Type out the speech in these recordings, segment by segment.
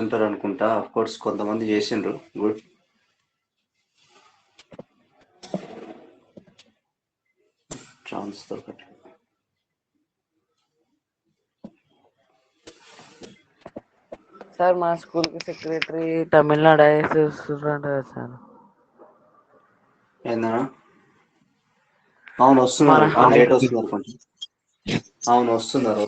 ఉంటారు అనుకుంటా. Of course కొంతమంది చేసిండ్రు. గుడ్. ట్రాన్స్ఫర్ సార్ మా స్కూల్ కి సెక్రటరీ తమిళనాడు ఐఎస్ వస్తుందంట కదా సార్. ఏందన్నా? అవును వస్తున్నారు, లేట్ వస్తున్నారు కొంచెం. అవును వస్తున్నారు.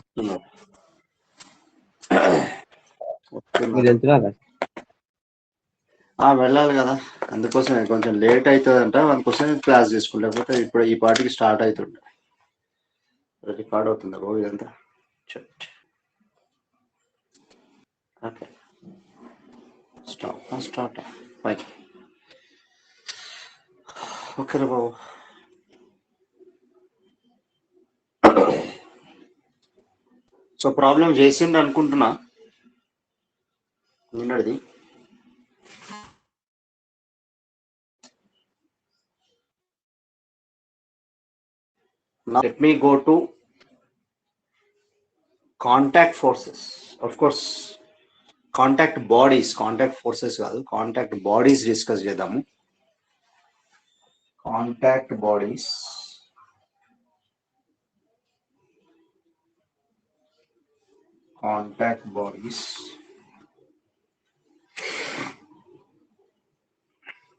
వెళ్ళాలి కదా, అందుకోసమే కొంచెం లేట్ అవుతుందంట. అందుకోసం క్లాస్ తీసుకుంటా, లేకపోతే ఇప్పుడు ఈ పాటికి స్టార్ట్ అవుతుండే. రికార్డ్ అవుతుంది రోజు ఇదంతా. Okay start fine. ఓకే రా బాబు. సో ప్రాబ్లం చేసిండు అనుకుంటున్నా నిన్నటిది. Now let me go to contact forces. Of course, contact bodies, contact forces కాదు, contact bodies డిస్కస్ చేద్దాము. Contact bodies. Contact bodies.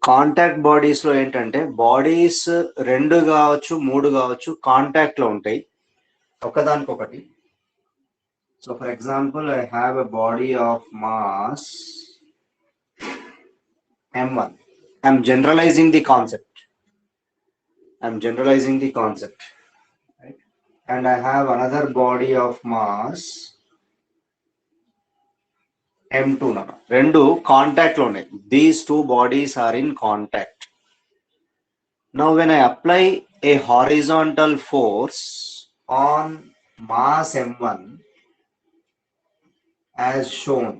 Contact bodies లో ఏంటంటే బాడీస్ 2 కావచ్చు 3 కావచ్చు కాంటాక్ట్ లో ఉంటాయి ఒకదానికొకటి. So for example I have a body of mass m1. I'm generalizing the concept. Right? And I have another body of mass m2. రెండు contact లో ఉన్నాయి. These two bodies are in contact. Now when I apply a horizontal force on mass m1 as shown,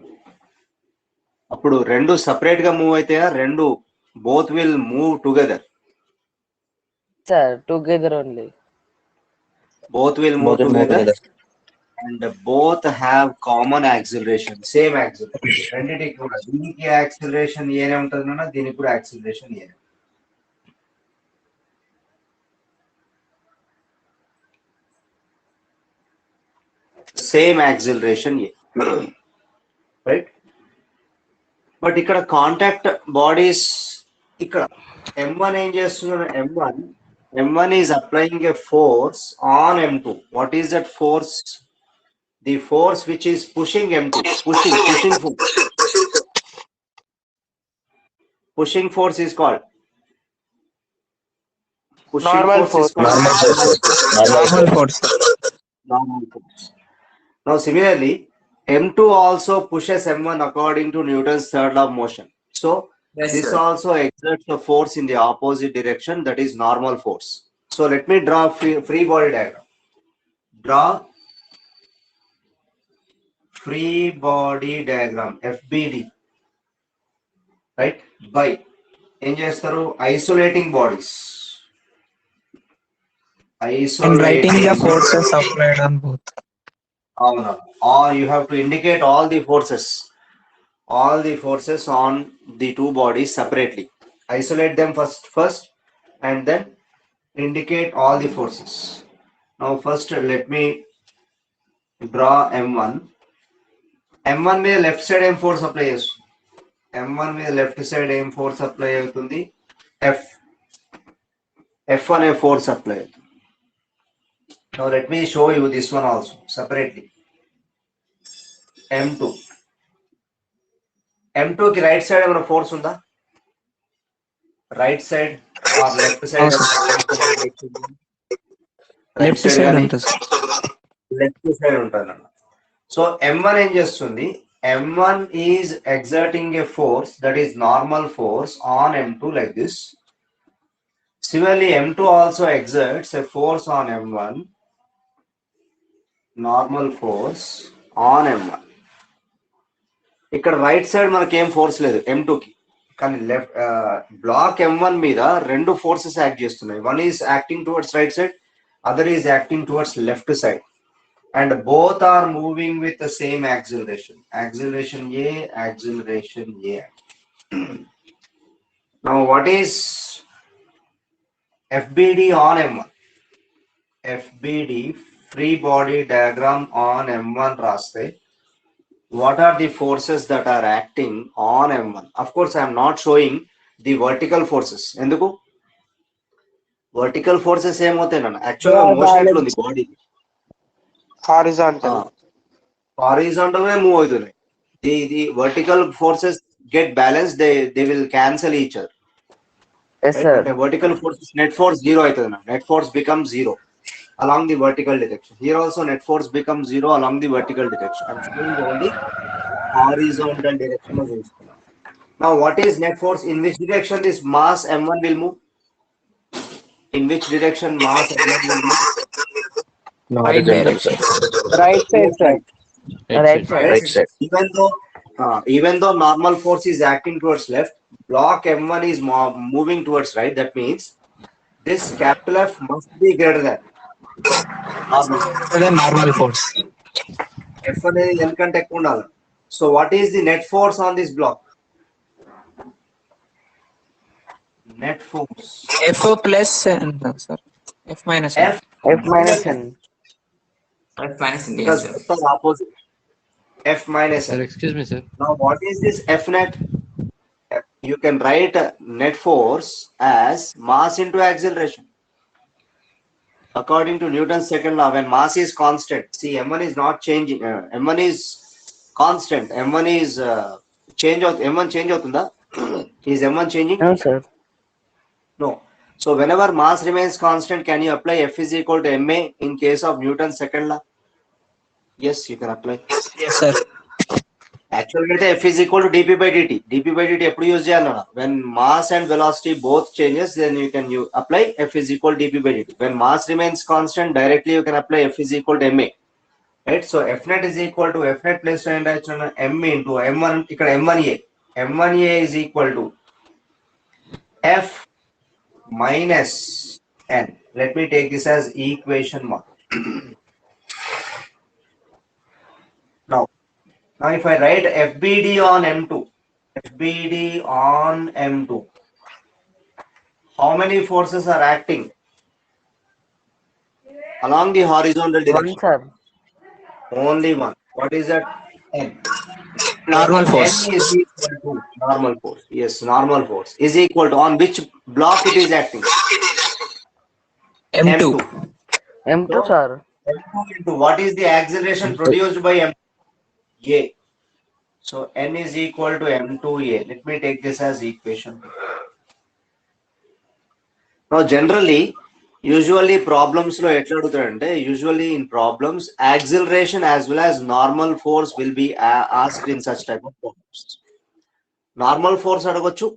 అప్పుడు రెండు separate గా move అయితే రెండు both will move together. Sir together only. Both will move together. And both have common acceleration, same acceleration. రెండిటికి కూడా దీనికి acceleration ఏనే ఉంటుందన్నా దీనికి కూడా యాక్సిలరేషన్ ఏనే. సేమ్ యాక్సిలరేషన్ ఏ, రైట్. బట్ ఇక్కడ కాంటాక్ట్ బాడీస్, ఇక్కడ m1 ఏం చేస్తున్నాడు? m1 is applying a force on m2. What is that force? The force which is pushing m2, pushing force is called Normal force. Now similarly m2 also pushes m1 according to Newton's third law of motion. So yes, this sir. Also exerts a force in the opposite direction, that is normal force. So let me draw free body diagram. Draw free body diagram, FBD, right? By ఏం చేస్తారు? Isolating bodies. And writing the forces applied on both. Or you have to indicate all the forces on the two bodies separately. Isolate them first and then indicate all the forces. Now first let me draw m1. m1 మీద left side ఏం force apply చేస్తుంది? m1 మీద left side ఏం force apply అవుతుంది? f అనే force apply అవుతుంది. Now let me show you this one also separately. m2 కి right side ఏమైనా ఫోర్స్ ఉందా? Right side or left side? Left side ఉంటుంది. లెఫ్ట్ సైడ్ ఉంటుంది. సో m1 ఏం చేస్తుంది? m1 is exerting a force, that is normal force, on m2 like this. Similarly m2 also exerts a force on m1, normal force on m1. ఇక్కడ right side మనకి ఏం force లేదు m2 కి, కానీ left black m1 మీద రెండు forces act చేస్తున్నాయి. One is acting towards right side, other is acting towards left side. and both are moving with the same acceleration. Acceleration A, acceleration A. Now, what is FBD on M1? FBD free body diagram on M1 raste. What are the forces that are acting on M1? Of course, I am not showing the vertical forces. ఎందుకు vertical forces ఏమవుతాయి నాన్న actual గా motion ఎట్లా ఉంది body Horizontal. Horizontal గా move అవుతున్నాయి. the vertical forces get balanced, they will cancel each other. Yes, Right? sir. And the vertical force, net force zero అవుతుంది నాన్న. Net force becomes zero along the vertical direction. Here also net force becomes zero along the vertical direction. I'm showing only horizontal direction of this. Now, what is net force? In which direction this mass M1 will move? In which direction mass M1 will move? Right direction. Right side, sir. Right side. Right side. Even though normal force is acting towards left, block M1 is moving towards right. That means this capital F must be greater than normal. The normal force. F అనేది n కంటే ఎక్కువ ఉండాలి. So what is the net force on this block? Net force. F plus n, sir. F minus n. F minus n. F minus n, Because yes, sir. both are opposite. F minus Sir, n. excuse me, sir. Now, what is this F net? You can write net force as mass into acceleration. According to Newton's second law, when mass is constant, see M1 is not changing. M1 is constant. M1 is M1 change అవుతుందా? Is M1 changing? No, sir. No. So whenever mass remains constant, can you apply F is equal to ma in case of Newton's second law? Yes, you can apply. Yes, sir. Actually, F is equal to dp by dt. dp by dt ఎప్పుడు use చేయాలన్నా? When mass and velocity both changes, then you can apply F is equal to dp by dt. When mass remains constant, directly you can apply F is equal to ma. Right? So F net is equal to F net plus m into m1. ఇక్కడ m1a. m1a is equal to F minus n. Let me take this as equation 1. Now, if I write FBD on M2, FBD on M2, how many forces are acting along the horizontal One, direction? sir. Only one. What is that? N. Normal force. N is equal to normal force. Yes, normal force is equal to on which block it is acting? M2. M2, sir. M2 into what is the acceleration produced by M? A. So N is equal to M2A. Let me take this as equation 2. Now, generally, usually problems lo etla adutadante, usually in problems, acceleration as well as normal force will be asked in such type of problems. Normal force adagochu,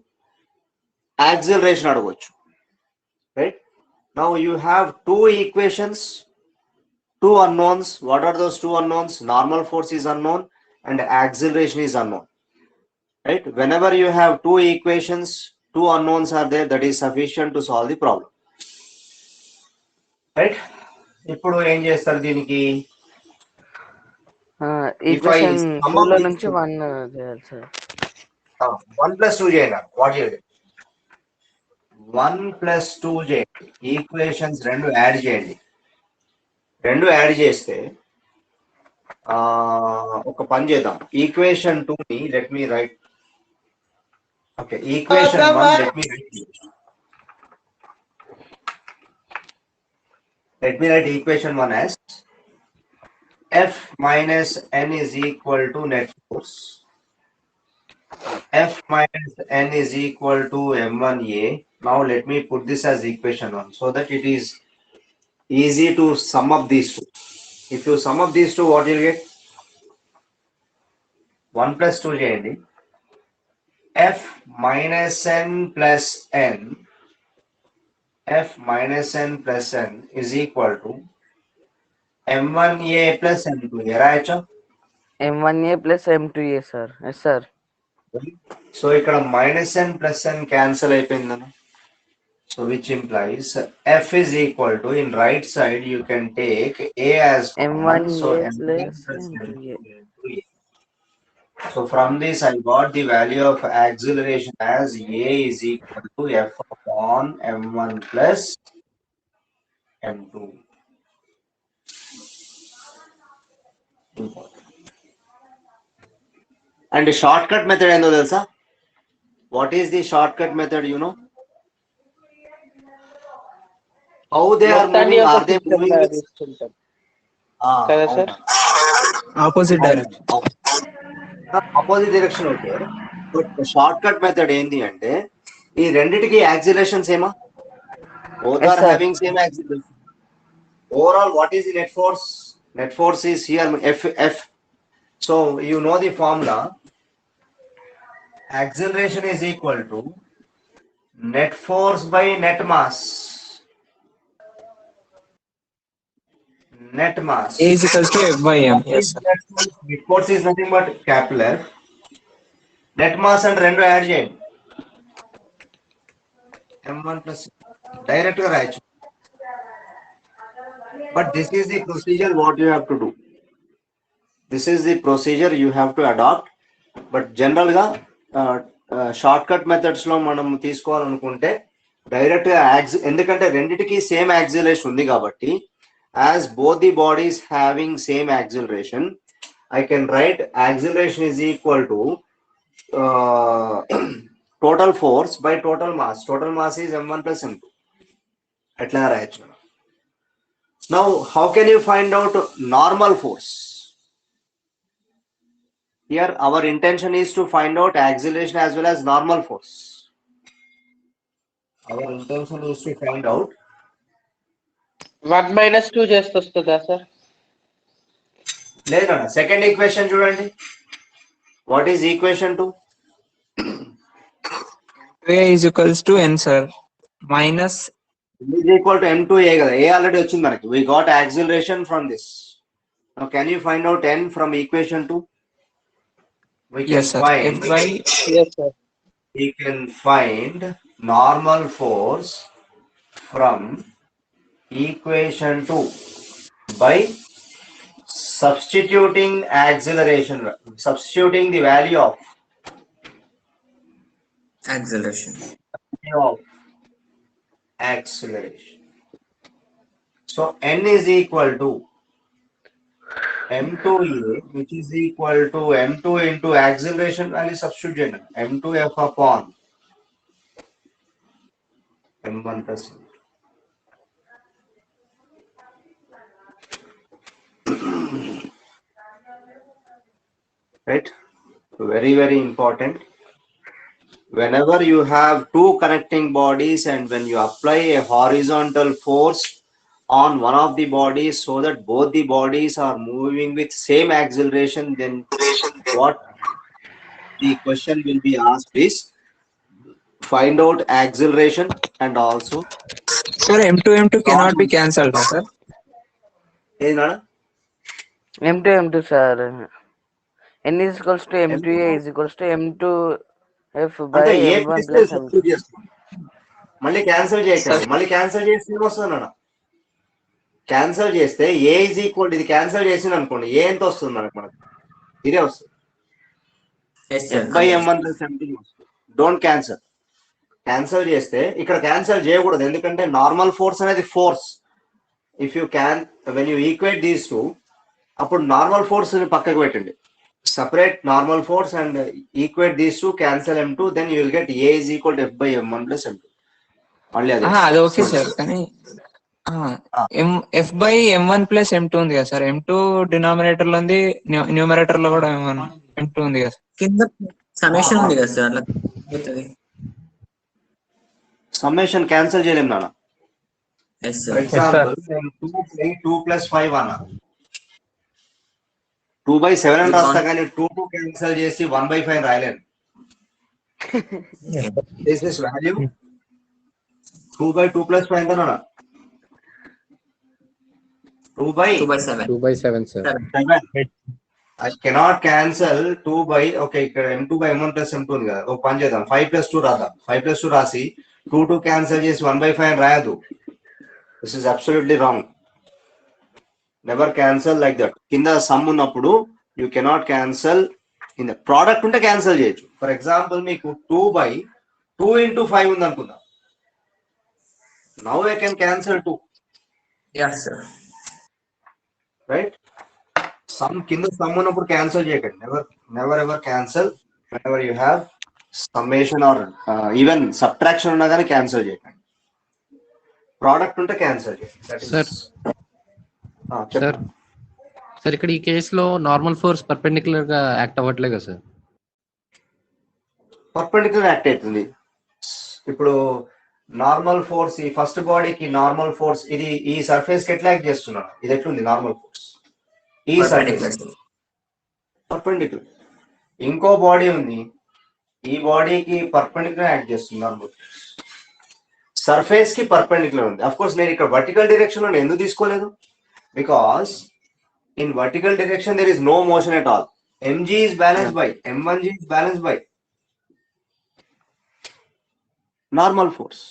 acceleration adagochu. Right? Now you have two equations, two unknowns. What are those two unknowns? Normal force is unknown and acceleration is unknown. Right? Whenever you have two equations, two unknowns are there, that is sufficient to solve the problem. Right? ఇప్పుడు ఏం చేస్తారు దీనికి? Equation sum 2 up లో these నుంచి two. 1 చేయాలి, sir. 1 plus 2 చేయాలి. What చేయాలి? 1 plus 2 చేయండి. ఈక్వేషన్స్ రెండు యాడ్ చేయండి. రెండు యాడ్ చేస్తే ఒక పని చేద్దాం. ఈక్వేషన్ 2 ని let me right. Okay, equation 1 let me right. Let me write equation 1 as F minus n is equal to net force. F minus n is equal to m1a. Now let me put this as equation 1 so that it is easy to sum up these two. If you sum up these two, what you'll get? 1 plus 2 చేయండి. F minus n plus n. F minus n plus n is equal to m1a plus m2a, right? M1a plus M2a, sir. Yes, sir. So ఇక్కడ minus n plus n cancel అయిపోయిందన్న. So which implies f is equal to, in right side you can take a as common, so M1A m1 plus plus M2A. m2 into a. So from this I got the value of acceleration as a is equal to f upon m1 plus m2. And the shortcut method endo telsa? What is the shortcut method, you know? How they are మొత్తాన్ని moving? ఒక Are they system moving లాగా with తీసుకుంటాం కదా sir? Opposite direction. Opposite direction okay, but short cut method ఏంటి అంటే ఈ రెండిటికి acceleration సేమా? Both Yes, are sir. Having same acceleration. Overall what is the net force? Net force is here F. So you know the formula. Acceleration is equal to net force by net mass. Net mass. A is equals to F by M. Yes, sir. Net force is nothing but capital F. Net mass and రెండు add చేయండి. M1 plus direct గా రాయొచ్చు. But this is the procedure what you have to do. This is the procedure you have to adopt. But general గా short cut methods లో మనం తీసుకోవాలనుకుంటే direct గా ఎందుకంటే రెండిటికి సేమ్ యాక్సిలరేషన్ ఉంది కాబట్టి, as both the bodies having same acceleration, I can write acceleration is equal to total force by total mass. Total mass is m1 plus m2. Atla rayachchu. Now how can you find out normal force? Here our intention is to find out acceleration as well as normal force. Our intention is to find out 1 - 2 చేస్తే వస్తుందా sir? లేదన్న second equation చూడండి. What is equation 2? A is equals to N, sir. Minus is equal to m2a కదా. A already వచ్చింది మనకి. We got acceleration from this. Now can you find out n from equation 2? We can yes, sir. find F by Yes, sir. we can find normal force from equation 2 by substituting acceleration, substituting the value of Acceleration. Acceleration. So n is equal to m2a, which is equal to m2 into acceleration value substitute m2f upon m1 plus m2. Right? Very, very important. Whenever you have two connecting bodies and when you apply a horizontal force on one of the bodies so that both the bodies are moving with same acceleration, then what the question will be asked is find out acceleration and also sir M2 cannot be cancelled, sir. M2 sir. N is equals to M2A is equals to M2F by M1 plus M2. మళ్ళీ cancel చేయకండి. మళ్ళీ cancel చేస్తే ఏమొస్తుంది అన్న? Cancel చేస్తే ఏ is equal, ఇది cancel చేసింది అనుకోండి, ఏ ఎంత వస్తుంది మనకు? ఇదే వస్తుంది. Yes, sir. F by m1 plus m2 వస్తుంది. Don't cancel. క్యాన్సిల్ చేస్తే ఇక్కడ క్యాన్సిల్ చేయకూడదు, ఎందుకంటే నార్మల్ ఫోర్స్ అనేది force. If you can when you equate these two, అప్పుడు నార్మల్ ఫోర్స్ పక్కకు పెట్టండి. Separate normal force and equate these two, cancel m2, then you will get a is equal to f by m1 plus m2. అది okay sir, కానీ F by M1 plus M2 ఉంది కదా sir. M2 denominator లో ఉంది, numerator లో కూడా M2 ఉంది కదా. కింద సమ్మేషన్ ఉంది కదా సార్, అట్లా అవుతుంది. సమ్మేషన్ క్యాన్సిల్ చేయలేము నాన్న. Yes, sir. For example 2 plus 5 అన్న 2/7 అని రాస్తా, కానీ 2 క్యాన్సిల్ చేసి 1/5 రాయలేను. Is this value 2/2 plus 5 అన్న 2/7. 2/7, sir. 7. I cannot cancel 2 by, okay, ఇక్కడ m2 by m1 plus m2 ఉంది కదా. ఒక పని చేద్దాం, 5 plus 2 రాద్దాం. 5 plus 2 రాసి 2 క్యాన్సల్ చేసి 1/5 అని రాయదు. This is absolutely wrong. Never cancel like that. కింద సమ్ ఉన్నప్పుడు you cannot cancel. In product ఉంటే క్యాన్సల్ చేయొచ్చు. ఫర్ ఎగ్జాంపుల్ మీకు 2/2 into 5 ఉంది అనుకుందాం. Now I can cancel 2. Yes, sir. Right. Sum కింద సమ్ ఉన్నప్పుడు క్యాన్సల్ చేయకండి. Never ever cancel whenever you have summation or even subtraction ఉన్నా కానీ క్యాన్సల్ చేయకండి. ప్రోడక్ట్ ఉంటే క్యాన్సల్ చేయండి. సార్ సార్ ఇక్కడ ఈ కేసులో నార్మల్ ఫోర్స్ పర్పెండిక్యులర్ గా యాక్ట్ అవ్వట్లేదు కదా సార్? పర్పెండిక్యులర్ యాక్ట్ అవుతుంది. ఇప్పుడు నార్మల్ ఫోర్స్ ఈ ఫస్ట్ బాడీకి నార్మల్ ఫోర్స్ ఇది ఈ సర్ఫేస్ కి ఎట్లా యాక్ట్ చేస్తున్నాడు? ఇది ఎట్లుంది నార్మల్ ఫోర్స్? ఈ సర్ఫేస్ పర్పెండిక్యులర్. ఇంకో బాడీ ఉంది, ఈ బాడీకి పర్పెండిక్యులర్ యాక్ట్ చేస్తుంది నార్మల్ ఫోర్స్. సర్ఫేస్ కి పర్పెండిక్యులర్ ఉంది. అఫ్ కోర్స్ నేను ఇక్కడ వర్టికల్ డైరెక్షన్ లో ఎందుకు తీసుకోలేదు? Because in vertical direction there is no motion at all. mg is balanced by m1g is balanced by normal force,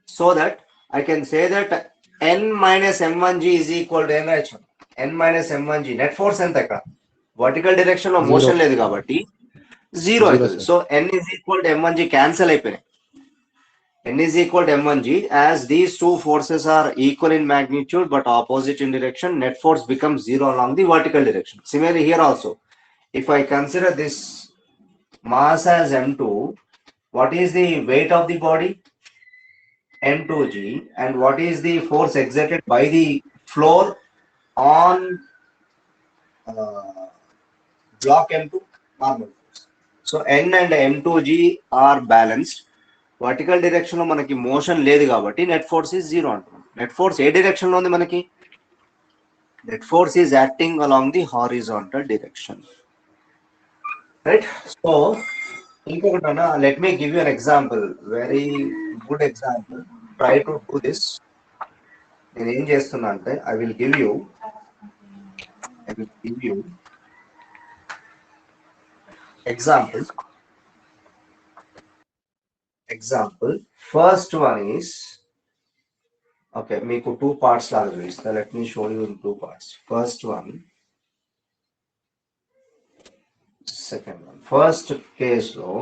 so that I can say that n minus m1g is equal to n minus m1g. net force ఎంత ఇక్కడ vertical direction లో motion లేదు కాబట్టి 0 అవుతుంది. So n is equal to m1g cancel అయిపోయినాయి. n is equal to m1g. as these two forces are equal in magnitude but opposite in direction, net force becomes 0 along the vertical direction. Similarly here also, if I consider this mass as m2, what is the weight of the body? m2g. and what is the force exerted by the floor on block m2? Normal force. So n and m2g are balanced. Vertical direction లో మనకి motion లేదు కాబట్టి net force is 0 అంటున్నాం. Net force ఏ direction లో ఉంది మనకి? Net force is acting along the horizontal direction. Right. So ఇంకొకటి అన్న, let me give you an example, very good example. Try to do this. నేను ఏం చేస్తున్నా అంటే I will give you example. First one is, okay, మీకు 2 parts లాగా చూపిస్తా. let me show you in 2 parts. First one, second one. First case లో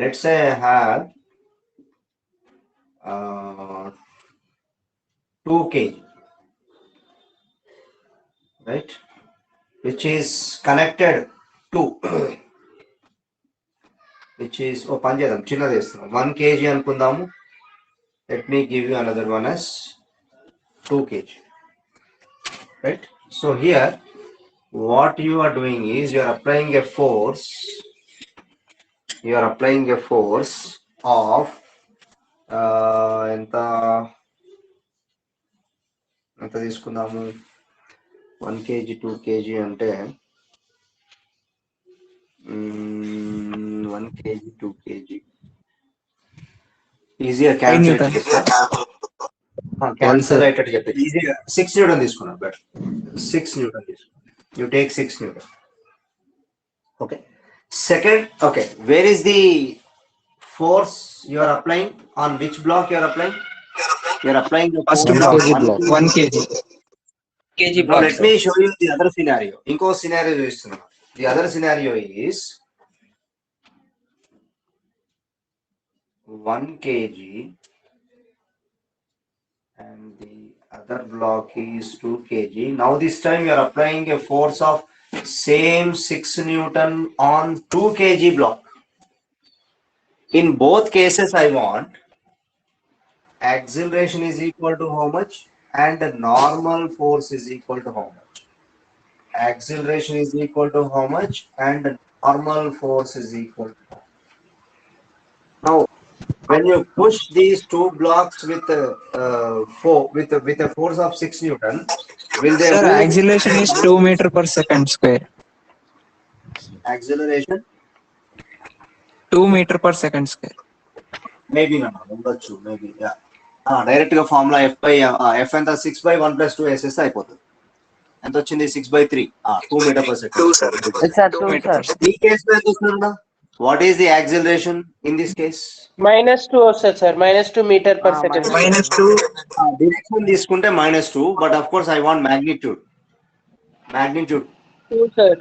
let's say I have 2 kg, right, which is connected to which is పని చేద్దాం, చిన్నది వేస్తున్నాం. 1 kg అనుకుందాము. let me give you another one as 2 kg, right? So here what you are doing is you are applying a force of ఎంత తీసుకుందాము? 1 kg 2 kg అంటే 1 kg 2 kg ఈజీగా cancel అయ్యేటట్టు చెప్తే ఈజీగా 6 న్యూటన్ తీసుకున్నాం. బెటర్ 6 న్యూటన్ తీసుకున్నాం. You take 6 newton. Okay. Second, okay, where is the force you are applying? On which block you are applying? You are applying first block 1 kg. Now let me show you the other scenario. ఇంకో scenario చూస్తున్నాను. The other scenario is 1 kg and the other block is 2 kg. Now this time you are applying a force of same 6 Newton on 2 kg block. In both cases I want acceleration is equal to how much and the normal force is equal to how much? Acceleration is equal to how much and the normal force is equal to how much? Now when you push these 2 blocks with a force of 6 Newton, will they Sir, acceleration is 2 meter per second square. Acceleration 2 meter per second square. Maybe no, ఉండొచ్చు, maybe, yeah. Direct గా formula f ఎంత 6/1 + 2 ss అయిపోతుంది. ఎంత వచ్చింది? 6/3. 2 meter per second. Sir 2 sir. ఈ కేసులో ఎంత వస్తుందా? What is the acceleration in this case? -2 వస్తుంది sir, -2 meter per second. -2. Direction తీసుకుంటే -2, but of course I want magnitude. Magnitude 2 sir.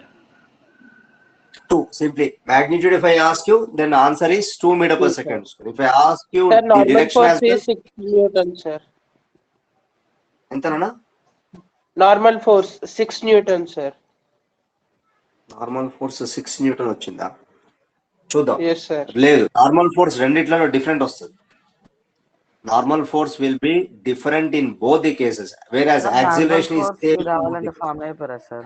2. Simply magnitude. If I ask you, then the answer is 2 meter per second. If I ask you sir the normal direction as force well, 6 newton sir. ఎంతనా? Normal force 6 newton sir. Normal force 6 newton వచ్చిందా? చూద్దాం. yes sir. లేదు, normal force రెండిట్లో different వస్తుంది. Normal force will be different in both the cases, where acceleration is same. రావాలంటే ఫార్మ్ అయిపోరా సార్?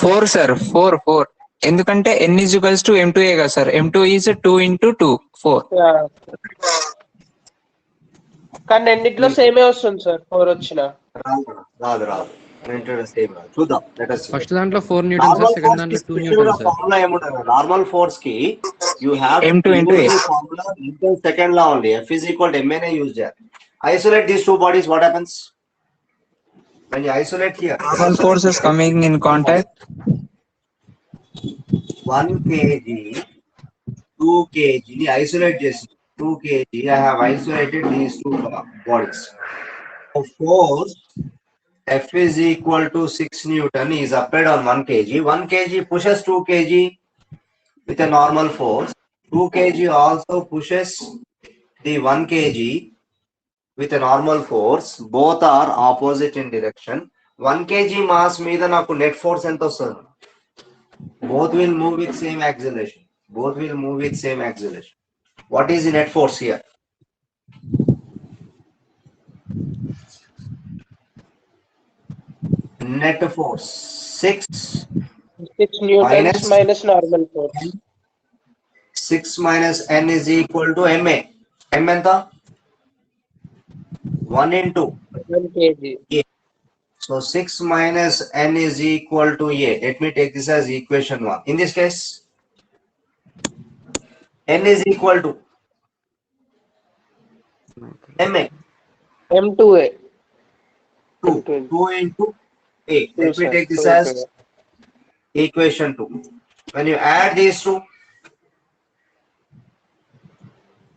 4 సార్, 4. ఎందుకంటే n is equals to m2a కదా సార్. m2 is 2 into 2, 4. కానీ రెండిట్లో సేమే వస్తుంది సార్ 4 వచ్చిన. రాదు సేమ్ రాదు. చూద్దాం. Let us see. ఫస్ట్ దాంట్లో 4 న్యూటన్ సార్, సెకండ్ దాంట్లో 2 న్యూటన్ సార్. ఫార్ములా ఏముంటుంది? నార్మల్ ఫోర్స్ కి you have M2 into A. Formula Newton second లా ఉంది. F is equal to ma నే యూజ్ చేయాలి. Isolate these two bodies, what happens? When you isolate here, Normal forces coming in contact. 1 kg, 2 kg ni isolate చేసి 2 kg I have isolated these two bodies. Of course, F is equal to 6 Newton is applied on 1 kg. 1 kg pushes 2 kg with a normal force. 2 kg also pushes the 1 kg with a normal force. Both are opposite in direction. 1 kg mass మీద నాకు net force ఎంత వస్తుంది? Both will move with same acceleration. What is the net force here? Net force 6 newtons minus normal force. 6 minus n is equal to ma. M ఎంత? 1 into 1 kg. A. So 6 minus n is equal to A. Let me take this as equation 1. In this case, n is equal to ma. m2a. 2 into A. Let me take this as equation 2. When you add these two,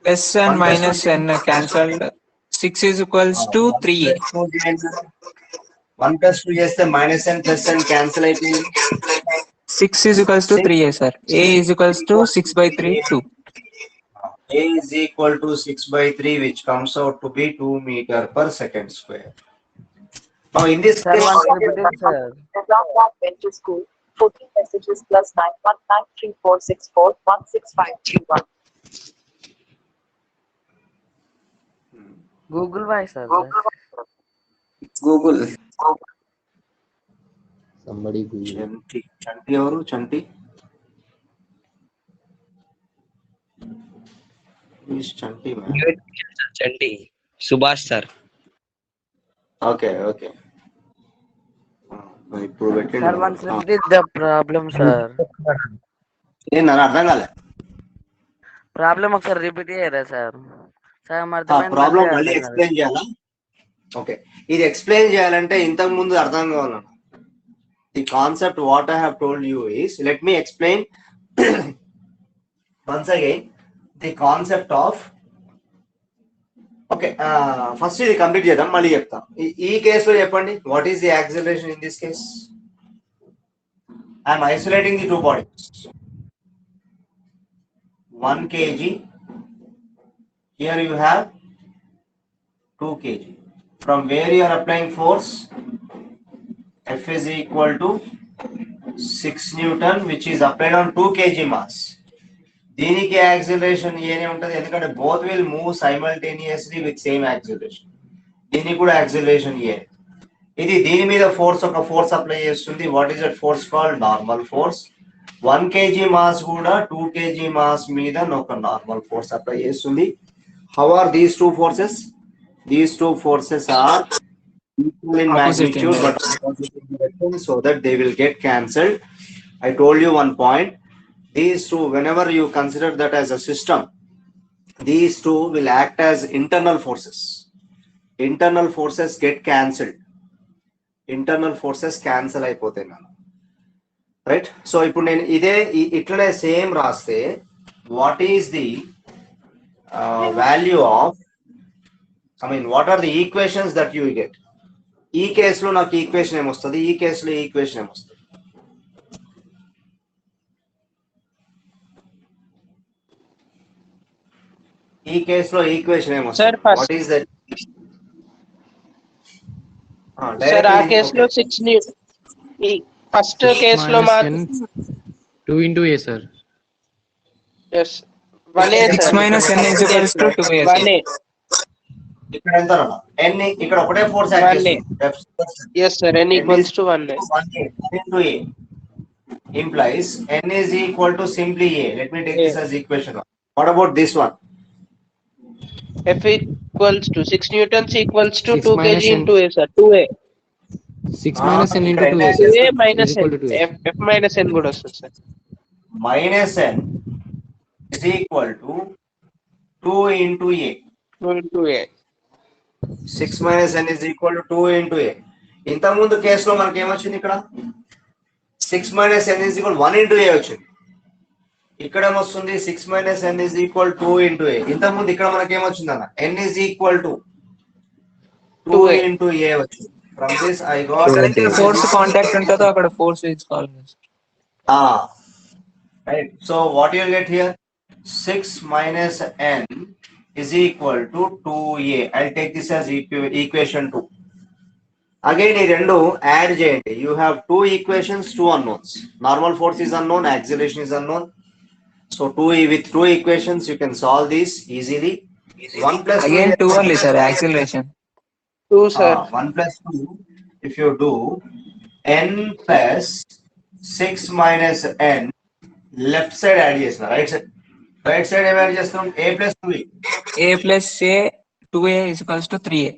Plus and minus n cancelled. 6 is equals to 3a. 1 plus 2 చేస్తే minus n plus n cancel అయిపోయింది. 6 is equals to 3a sir. A is equals to 6 by 3, 2. A is equal to 6 by 3, which comes out to be 2 meter per second square. Now in this Sir, case, once repeated, sir. Went to school. 14 messages plus 919346416521. Google voice, sir. Google. Somebody Google. చంటి ఎవరు? చంటి చంటి Subhash sir. Okay ఇప్పుడు పెట్టండి. Sir, once repeated the problem, sir. నన్ను అర్థం కాలే. Problem ఒకసారి repeat చేయరా sir? Problem మళ్ళీ explain చేయాలా? ఓకే, ఇది ఎక్స్ప్లెయిన్ చేయాలంటే ఇంతకు ముందు అర్థం కావాలన్న. The concept what I have told you is, let me explain once again the concept of. Okay, first ఇది కంప్లీట్ చేద్దాం, మళ్ళీ చెప్తాం. ఈ కేసులో చెప్పండి, what is the acceleration in this case? I'm isolating the two bodies. 1 kg. Here you have 2 kg. From where you are applying force? F is equal to 6 Newton, which is applied on 2 kg mass. దీనికి acceleration ఏనే ఉంటుంది, ఎందుకంటే both will move simultaneously with same acceleration. దీనికి కూడా acceleration ఏ. ఇది దీని మీద force ఒక ఫోర్స్ అప్లై చేస్తుంది. What is that force called? Normal force. 1 kg mass కూడా 2 kg మాస్ మీద ఒక నార్మల్ ఫోర్స్ అప్లై చేస్తుంది. How are these two forces? These two forces are equal in magnitude but opposite in direction, so that they will get cancelled. I told you one point. These two, whenever you consider that as a system, these two will act as internal forces. Internal forces get cancelled. Internal forces cancel అయిపోతాయి. Right. So ఇప్పుడు నేను ఇదే ఇట్లనే same రాస్తే what is the value of, what are the equations that you get? ఈ కేసులో నాకు equation ఏమొస్తుంది, ఈ కేసులో ఈక్వేషన్ ఏమొస్తుంది? ఈ కేసులో ఈక్వేషన్ ఏమొస్తుంది? Sir, first- what is that? Sir ఆ కేసులో 6 న్యూటన్. ఈ ఫస్ట్ కేసులో మాత్రం 2 into a sir. yes 1a 6 minus n is equals to 2a. 1a. ఇక్కడ ఎంత n, ఇక్కడ ఒకటే ఫోర్స్ యాక్ట్ 1a. చేస్తుంది. yes sir, n equals to 1a. 1a into a implies n is equal to simply a. Let me take this as equation 1. What about this one? F equals to 6 newtons equals to 6 2 minus kg n. into a sir. 2a. 6 minus n into 2a 2a minus is equal n. to 2a. F minus n కూడా వస్తుంది sir. Minus n is equal to 2 into a. 2 into a. 6 minus n is equal to 2 into a. ఇంత ముందు కేసులో మనకి ఏమొచ్చింది? ఇక్కడ 6 minus n is equal 1 into a వచ్చింది. ఇక్కడ ఏమొస్తుంది? 6 minus n is equal 2 into a. ఇంత ముందు ఇక్కడ మనకి ఏమొచ్చింది అన్న? n is equal to 2 into a వచ్చింది. From this I got ఎక్కడైతే ఫోర్స్ కాంటాక్ట్ ఉంటుందో అక్కడ ఫోర్స్ తీసుకోవాలి. right. So what you will get here? 6 minus n is equal to 2a. I'll take this as equation 2. Again ఈ రెండు add చేయండి. You have two equations, two unknowns. Normal force is unknown, acceleration is unknown. So with two equations you can solve this easily. 1 plus Again 2 only sir, acceleration. 2 sir. 1 plus 2, if you do n plus 6 minus n, left side add చేసిన, right side ఏం add చేస్తాం? a plus 2a. A plus a 2a is equals to 3a.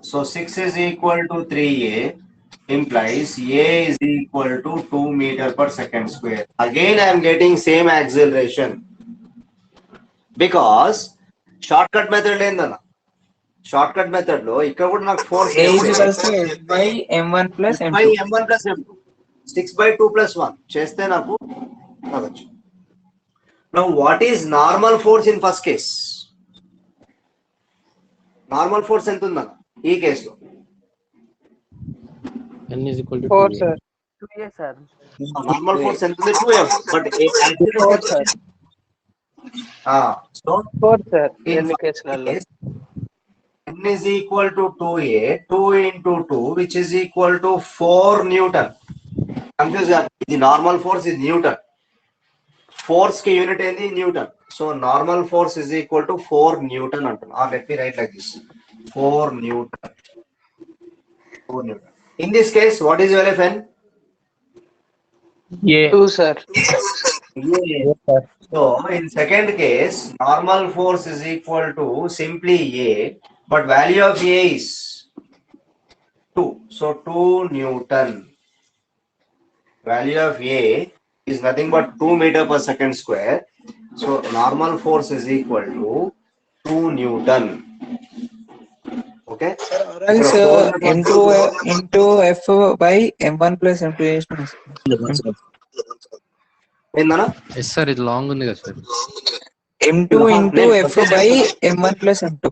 So 6 is equal to 3a implies a is equal to 2 meter per second square. Again I am getting same acceleration because shortcut method ఏందన్న? Shortcut method లో ఇక్కడ కూడా నాకు force A is equals to f by m1 plus m2. m1 plus m2 6/2 plus 1 చేస్తే నాకు రావచ్చు. Now what is normal force in first case? Normal force ఎంత ఉందన్న ఈ కేసులో? n is equal to 4 2a. sir. 2a sir. Normal force ఎంత ఉంది? 2f. But 4 sir. So 4 sir. in ఎన్ని first కేసులలో? case, n is equal to 2a, 2 into 2 which is equal to 4 Newton. Confused? The normal force is Newton. Force ki unit ఏంది? Newton. So normal force is equal to 4 Newton antunna. Or let me write like this. 4 Newton. 4 Newton. In this case, what is your Fn? a 2 sir. So in second case, normal force is equal to simply a, but value of a is 2. So 2 Newton. Value of a is nothing but 2 meter per second square. So normal force is equal to 2 Newton. Okay. Else m2 into f by m1 plus m2 is ఏందన్నా? Yes sir, ఇది long ఉంది కదా sir. m2 into f by m1 plus m2.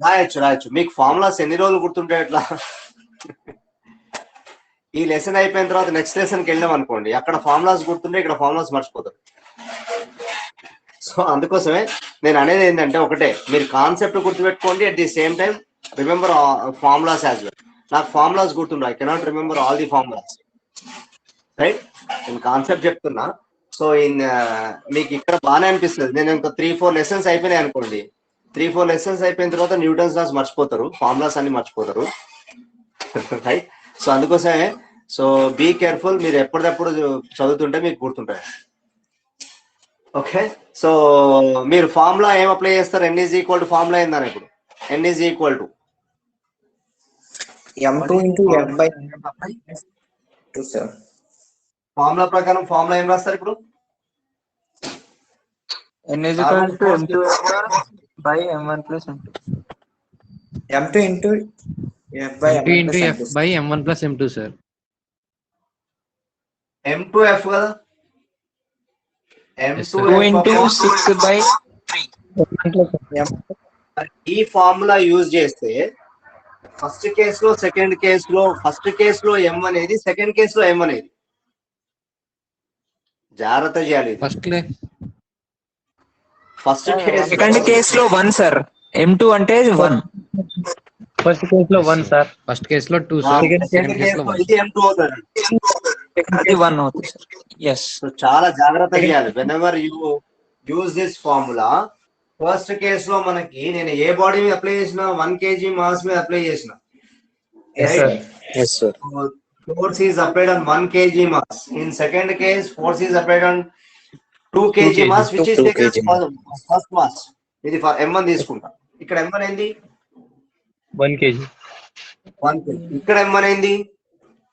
రాయొచ్చు. మీకు formulas ఎన్ని రోజులు గుర్తుంటాయి ఎట్లా? ఈ లెసన్ అయిపోయిన తర్వాత నెక్స్ట్ లెసన్ కి వెళ్ళాం అనుకోండి, అక్కడ ఫార్ములాస్ గుర్తుంటే ఇక్కడ ఫార్ములాస్ మర్చిపోతారు. సో అందుకోసమే నేను అనేది ఏంటంటే ఒకటే, మీరు కాన్సెప్ట్ గుర్తుపెట్టుకోండి, at the same time remember formulas as well. నాకు ఫార్ములాస్ గుర్తుండే, I cannot remember all the formulas, right? నేను కాన్సెప్ట్ చెప్తున్నా. సో మీకు ఇక్కడ బాగానే అనిపిస్తుంది. నేను ఇంకా 3-4 లెసన్స్ అయిపోయినాయి అనుకోండి, 3-4 లెసన్స్ అయిపోయిన తర్వాత న్యూటన్స్ లాస్ మర్చిపోతారు, ఫార్ములాస్ అన్ని మర్చిపోతారు, రైట్? సో అందుకోసమే సో బీ కేర్ఫుల్, మీరు ఎప్పటికప్పుడు చదువుతుంటే మీకు గుర్తుంటాయి. ఓకే, సో మీరు ఫార్ములా ఏం అప్లై చేస్తారు? n is equal to formula ఏందని ఇప్పుడు n is equal to m2 into f by 2 sir. Formula ప్రకారం ఫార్ములా ఏం రాస్తారు ఇప్పుడు? n is equal to m2 by m1 plus m2. m2 into f by m2 m1 into plus f m2. by m1 plus m2 sir. m2f కదా, M2 2 into 6 by ఈ formula use చేస్తే first కేసులో second కేసులో first కేసులో M అనేది second కేసులో M అనేది జాగ్రత్త చేయాలి ఫస్ట్ సెకండ్ కేస్ లో 1 సార్. M2 అంటే 1. ఫస్ట్ కేస్ లో 1 సార్. ఫస్ట్ కేస్ లో 2 సార్. సెకండ్ కేసులో ఇది M2 అవుతుంది. అది 1 అవుతుంది సార్. yes. సో చాలా జాగ్రత్త చేయాలి when ever you use this formula. First కేసులో మనకి నేను ఏ బాడీ మీద అప్లై చేసిన 1 kg మాస్ మీద అప్లై చేసిన. Yes, sir. Force is applied on 1 kg mass. In second case, force is applied on 2 kg mass, which is 2 taken kg. as first mass. ఇది M1 తీసుకుంటా. ఇక్కడ M1 ఏంది 1 kg. 1 kg. ఇక్కడ M1 ఏంది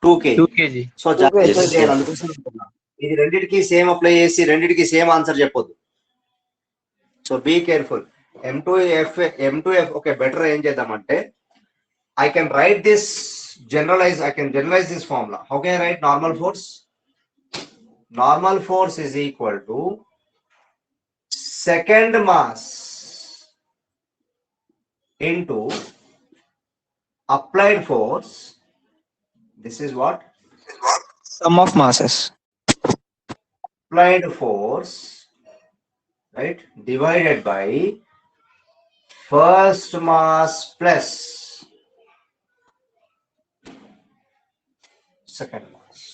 2 kg. 2 kg. So జాగ్రత్త చేయాలి అందుకోసం అనుకున్నా. ఇది రెండిటికి సేమ్ అప్లై చేసి రెండిటికి సేమ్ ఆన్సర్ చెప్పొద్దు. So be careful. M2F okay better ఏం చేద్దామంటే I can write this I can generalize this formula. How can I write normal force? Normal force is equal to second mass into applied force. This is what? Sum of masses. Applied force, right? Divided by first mass plus second mass.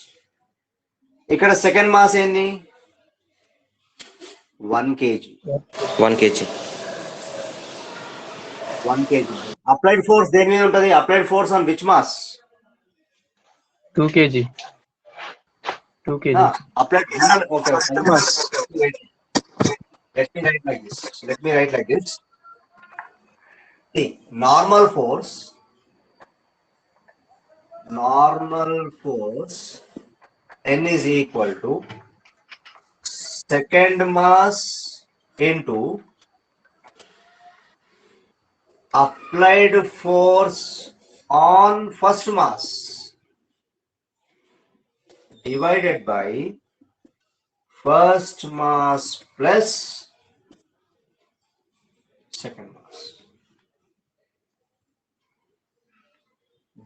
ఇక్కడ second mass ఏంది 1 kg. 1 kg. 1 kg. Applied force దేని మీద ఉంటది? Applied force on which mass? 2 kg. 2 kg. Applied. Okay. Let me write like this. See, normal force N is equal to second mass into applied force on first mass divided by first mass plus second mass.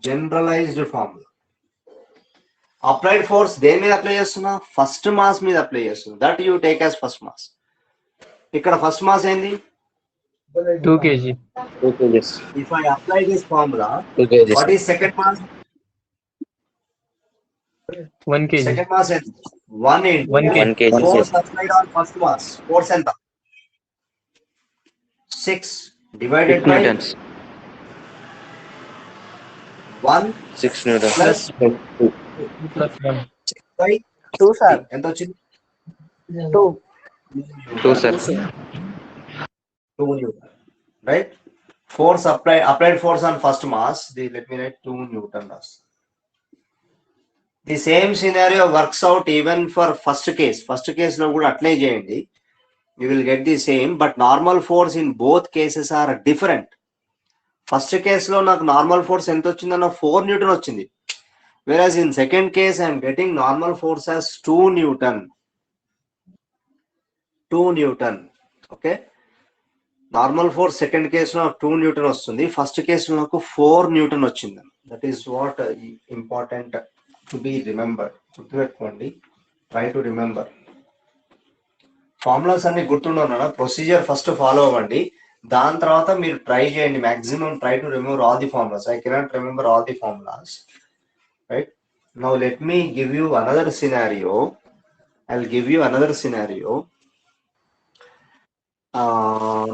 Generalized formula. Applied force దేని మీద apply చేస్తున్నా? First mass మీద apply చేస్తున్నా. That you take as first mass. ఇక్కడ first mass ఏంది 2 kg. 2 kg. If I apply this formula, 2 kg. what is second mass? 1 kg. Second mass is 1 into 1 kg. 1 kg. force applied on first mass. Force ఎంత? 6 divided 6 by newtons. 1 6 newtons. plus 1. by 2 sir. ఎంత వచ్చింది? 2. 2 sir. 2 Newton, right? Force applied force on first mass. Let me write 2 Newton. The same scenario works out even for first case. First case lo kuda atlay cheyandi. You will get the same, but normal force in both cases are different. First case lo నాకు normal force ఎంత వచ్చిందన్న 4 Newton వచ్చింది. Whereas in second case I am getting normal force as 2 Newton. 2 Newton. Okay. Normal force second case లో 2 Newton వస్తుంది. First case లో నాకు 4 Newton వచ్చింది. That is what important to be remember. గుర్తుపెట్టుకోండి. Try to remember. Formulas అన్ని గుర్తుండవునా? Procedure first follow అవ్వండి. దాని తర్వాత మీరు ట్రై చేయండి. Maximum try to remember all the formulas. I cannot remember all the formulas. Right. Now let me give you another scenario. I will give you another scenario.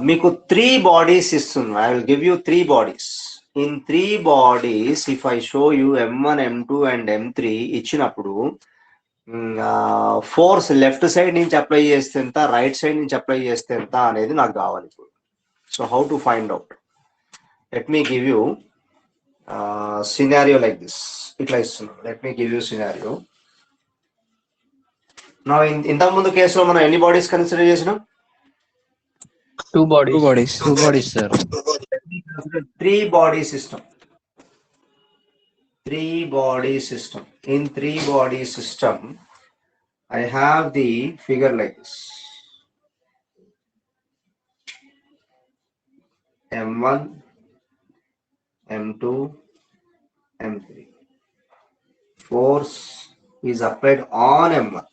మీకు 3 bodies ఇస్తుంది. I will give you 3 bodies. In 3 bodies, if I show you M1, M2 and M3 ఇచ్చినప్పుడు force left side నుంచి apply చేస్తే ఎంత, right side నుంచి apply చేస్తే ఎంత అనేది నాకు కావాలి ఇప్పుడు. So how to find out? Let me give you scenario like this. ఇట్లా ఇస్తున్నాను. Let me give you scenario. నా ఇంతకుముందు కేసులో మనం ఎన్ని బాడీస్ కన్సిడర్ చేసినాం? 2 bodies. 2 bodies. 2 bodies, sir. 3 body system. 3 body system. In 3 body system, I have the figure like this. M1, M2, M3. Force is applied on M1.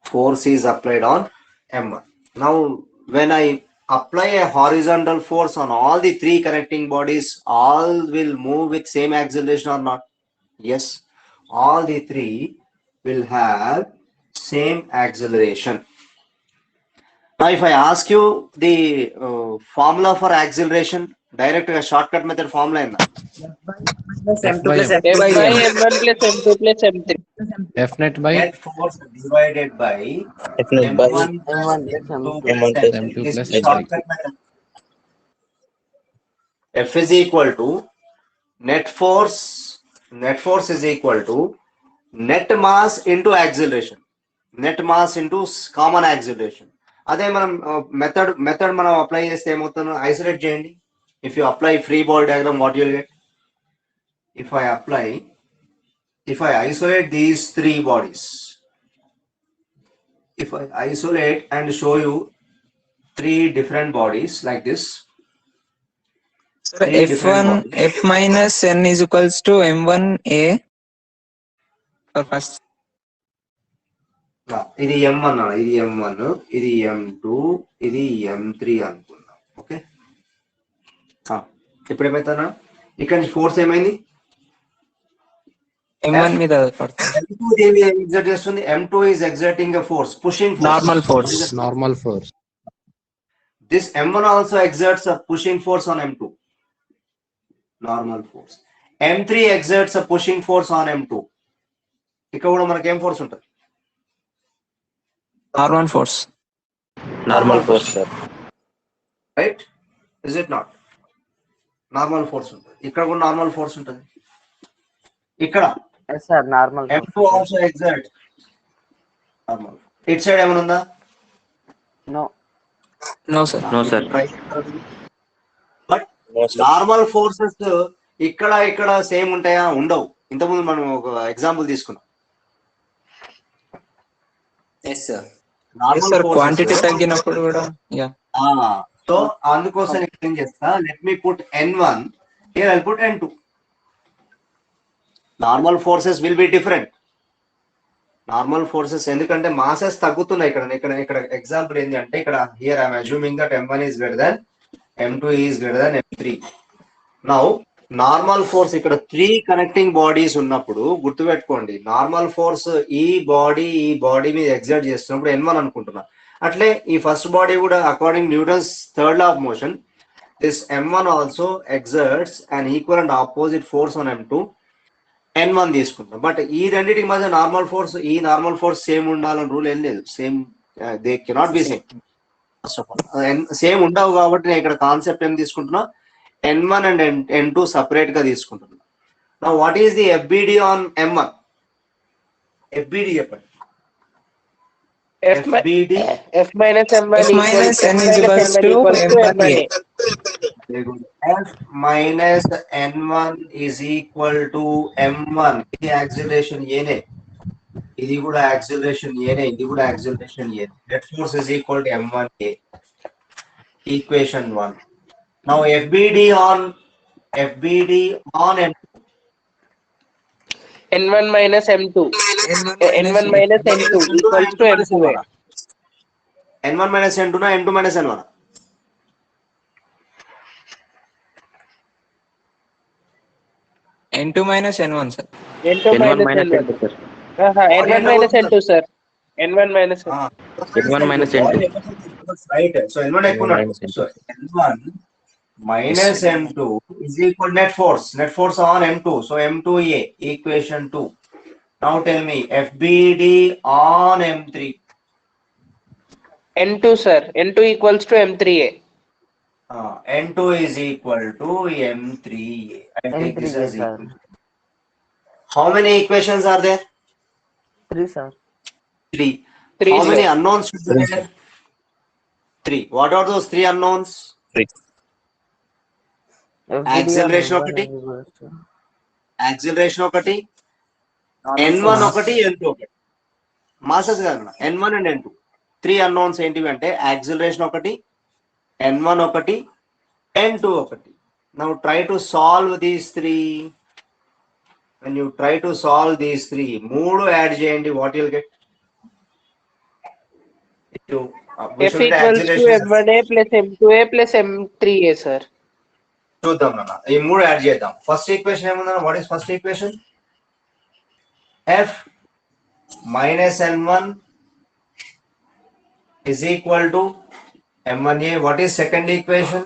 Force is applied on M1. Now, when I apply a horizontal force on all the three connecting bodies, all will move with same acceleration or not? Yes, all the three will have same acceleration. Now, if I ask you the formula for acceleration, direct shortcut method formula in Minus F M2 by plus M. F M3. by M1 plus M2 plus M3. F net by net force divided by F0 by M1 plus M1 plus M2 M2. plus M1 plus M3. M2 This plus is M3. shortcut method. F is equal to net force. Net force is equal to net mass into acceleration. Net mass into common acceleration. అదే మనం method మనం apply చేస్తే ఏమవుతుందో isolate చేయండి. If you apply free body diagram what you'll get? If I isolate these three bodies, if I isolate and show you three different bodies like this, Sir, three different F1, bodies. F minus N is equals to M1A for first. ఇది M1, ఇది M1, ఇది M2, ఇది M3 అనుకుందాం. Okay, ఇప్పుడు ఏమైతుందా? ఇక్కడ నుంచి force ఏమైంది? M1 మీద పడుతుంది. M2 ఏమి ఎగ్జర్ట్ చేస్తుంది? M2 is exerting a force, pushing force. Normal force. Normal force. This M1 also exerts a pushing force on M2. Normal force. M3 exerts a pushing force on M2. ఇక్కడ కూడా మనకి ఏం force ఉంటుంది? Normal force. normal force, sir. Right, is it not? Normal force ఉంటుంది. ఇక్కడ కూడా normal force ఉంటుంది. ఇక్కడ Yes, sir. Normal M2 force. also exert normal. It side ఏమైనా ఉందా? No. No, sir. No, sir. But No, sir. Normal forces ఇక్కడ same ఉంటాయా? ఉండవు. ఇంతకుముందు మనం ఒక ఎగ్జాంపుల్ తీసుకున్నాం. Yes, sir. Yes, sir. Quantity తగ్గినప్పుడు కూడా సో అందుకోసం నేను ఏం చేస్తా, let me put N1 here, I put N2. Normal forces will be different. Normal forces ఎందుకంటే మాసెస్ తగ్గుతున్నాయి. ఇక్కడ ఎగ్జాంపుల్ ఏంటి అంటే, ఇక్కడ here I'm assuming that M1 is greater than M2 is greater than M3. Now normal force ఇక్కడ 3 connecting bodies ఉన్నప్పుడు గుర్తుపెట్టుకోండి, normal force ఈ బాడీ మీద ఎగ్జర్ట్ చేస్తున్నప్పుడు N1 అనుకుంటున్నా. అట్లే ఈ ఫస్ట్ బాడీ కూడా according Newton's third law of motion, this M1 also exerts and equal and opposite force on M2. N1 తీసుకుంటాం. బట్ ఈ రెండింటికి మధ్య నార్మల్ ఫోర్స్ సేమ్ ఉండాలని రూల్ ఏం లేదు. Same, they cannot be same. First of all same ఉండవు కాబట్టి నేను ఇక్కడ కాన్సెప్ట్ ఏం తీసుకుంటున్నా, N1 అండ్ N2 సపరేట్ గా తీసుకుంటున్నా. Now what is the FBD on M1? FBD చెప్పండి. F minus M1 F minus N is equals to M1A. F minus N1 is equal to M1. ఇది యాక్సిలరేషన్ ఏనే, ఇది కూడా acceleration ఏనే, ఇది కూడా యాక్సిలరేషన్ ఏనే. Net force is equal to M1A. Equation 1. Now FBD on M2. N1 minus M2. N1 minus N2 equals to M2A. N1 minus N2 na N2 minus N1? N2 minus N1, sir. N2 minus N1. sir. N1 minus N2, sir. N1 minus N2. N1 minus N2. Right. So N1 ఎక్కువ minus N2. So N1 minus N2 is equal net force on M2. So M2A, equation 2. Now tell me FBD on M3. N2, sir. N2 equals to M3A. N2 is equal to M3A. I take this M3A, as sir. equal. How many equations are there? 3, sir. 3. 3, How sir. many unknowns should be there? 3. What are those 3 unknowns? FBD Acceleration on ఒకటి, M1 is equals to acceleration ఒకటి, N1 ఒకటి, N2 ఒకటి. Masses కాదు, N1 and N2. 3 unknowns ఏంటివి అంటే acceleration ఒకటి, n1 ఒకటి n2 ఒకటి. Now try to solve these three. When you try to solve these three, మూడు యాడ్ చేయండి, what you'll get? We F should get equals to acceleration. M1A plus M2A plus M3A, sir. చూద్దాం నాన్న, ఈ మూడు add చేద్దాం. First equation ఏముందన్న? What is first equation? F minus n1 is equal to m1a. What is second equation?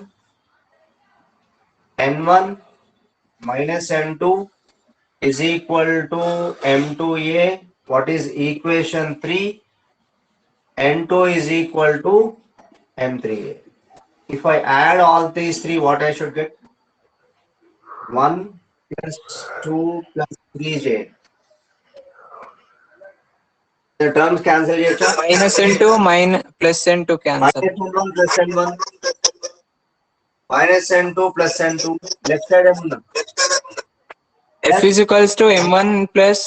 n1 minus n2 is equal to m2a. What is equation 3? n2 is equal to m3a. If I add all these three, what I should get? 1 plus 2 plus 3j. The terms cancel cheyocha? minus n2 plus n2 cancel. Minus n1 plus n1. Minus n2 plus n2. Left side emunda? F is equals to m1 plus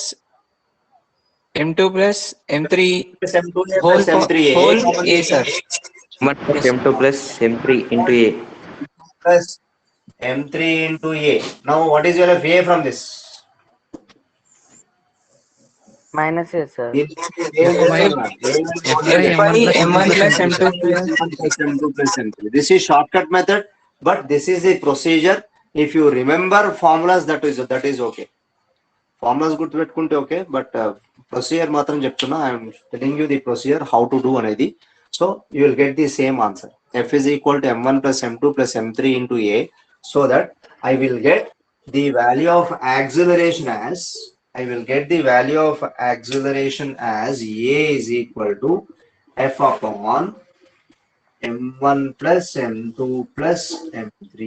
m2 plus m3 Plus m2a whole plus m3a. whole a, sir. m2 plus m3 into a. Plus m3 into a. Now what is your a from this? minus a, sir. m1 plus m2 plus m3. This is shortcut method, but this is the procedure. If you remember formulas, that is okay. Formulas good పెట్టుకుంటే okay, but procedure matram చెప్తున్నా. I am telling you the procedure how to do అనేది. So you will get the same answer. F is equal to m1 plus m2 plus m3 into a, so that I will get the value of acceleration as a is equal to f upon m1 plus m2 plus m3.